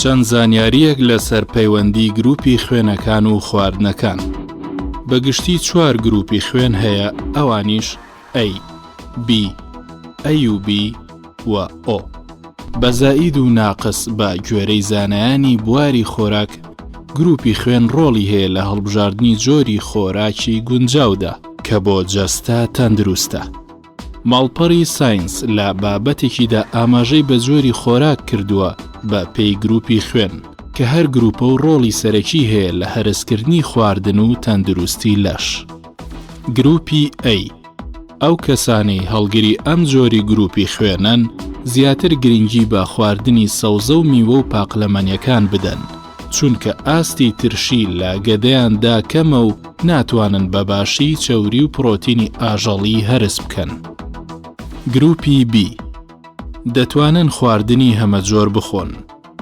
چەند زانیاریەک لەسەر پەیوەندی گروپی خوێنەکان و خواردنەکان. بەگشتی 4 گروپی خوێن هەیە، ئەوانیش A، B، A و B و O. بەزائید و ناقص بە گوێرەی زانایانی بواری خۆراک، گروپی خوێن ڕۆڵی هەیە لە هەڵبژاردنی جۆری خۆراکی گونجاودا کە بۆ جەستە تەندروستە. ماڵپەڕی ساینس لە بابەتێکیدا ئاماژەی بە جۆری خۆراک کردووە بە پێی گروپی خوێن کە هەر گروپە و ڕۆڵی سەرەکی هەیە لە هەرسکردنی خواردن و تەندروستی لەش. گروپی A، ئەو کەسانەی هەڵگری ئەم جۆری گروپی خوێنن زیاتر گرنگی بە خواردنی سەوزە و میوە و پاقلەمەنیەکان بدەن، چونکە ئاستی ترشی لە گەدەیاندا کەمە و ناتوانن بەباشی چەوری و پرۆتینی ئاژەڵی هەرس بکەن. گروپی B، دەتوانن خواردنی هەمەجۆر بخۆن،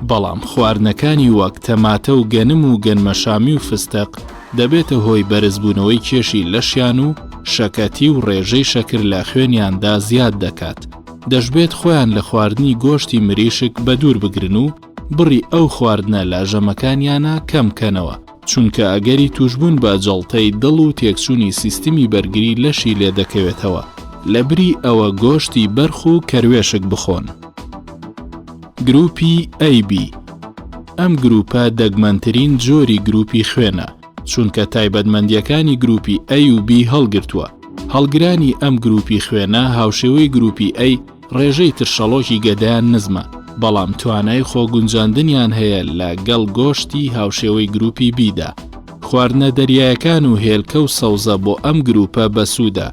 بەڵام خواردنەکانی وەک تەماتە و گەنم و گەنمەشامی و فستق دەبێتە هۆی بەرزبوونەوەی کێشی لەشیان و شەکەتی و ڕێژەی شەکر لە خوێنیاندا زیاد دەکات. دەشبێت خۆیان لە خواردنی گۆشتی مریشک بە دوور بگرن و بڕی ئەو خواردنە لە ژەمەکانیانە کەم کەنەوە، چونکە ئەگەری توشبوون بە جەڵتەی دڵ و تێکچوونی سیستمی بەرگری لەشی لێ دەکەوێتەوە، لەبری ئەوە گۆشتی بەرخ و کەروێشک بخۆن. گروپی AB، ئەم گروپە دەگمەنترین جۆری گروپی خوێنە، چونکە تایبەتمەندیەکانی گروپی A و B هەڵگرتووە. هەڵگرانی ئەم گروپی خوێنە هاوشێوەی گروپی A ڕێژەی ترشەڵۆکی گەدایان نزمە، بەڵام توانای خۆگونجاندنیان هەیە لە گەڵ گۆشتی هاوشێوەی گروپی بیدا. خواردنە دەریایەکان و هێلکە و سەوزە بۆ ئەم گروپە بەسوودە،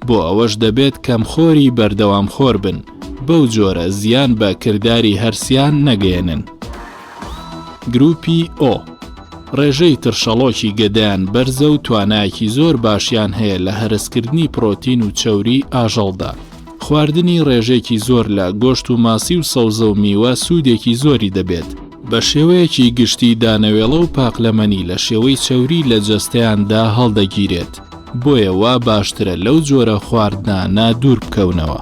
بۆ ئەوەش دەبێت کەمخۆری بەردەوامخۆر بن، بەو جۆرە زیان بە کردداری هەرسیان نەگەێنن. گروپی O، ڕێژەی ترشەڵۆکی گەدایان بەرزە و توانایەکی زۆر باشیان هەیە لە هەرسکردنی پرۆتین و چەوری ئاژەڵدا. خواردنی ڕێژێکی زۆر لە گۆشت و ماسی و سەوزە و میوە سوودێکی زۆری دەبێت، بە شێوەیەکی گشتی دانەوێڵە و پاقلەمەنی لە شێوەی چەوری لە جەستەیاندا هەڵدەگیرێت، بۆیە وا باشترە لەو جۆرە خواردنانە دوور بکەونەوە.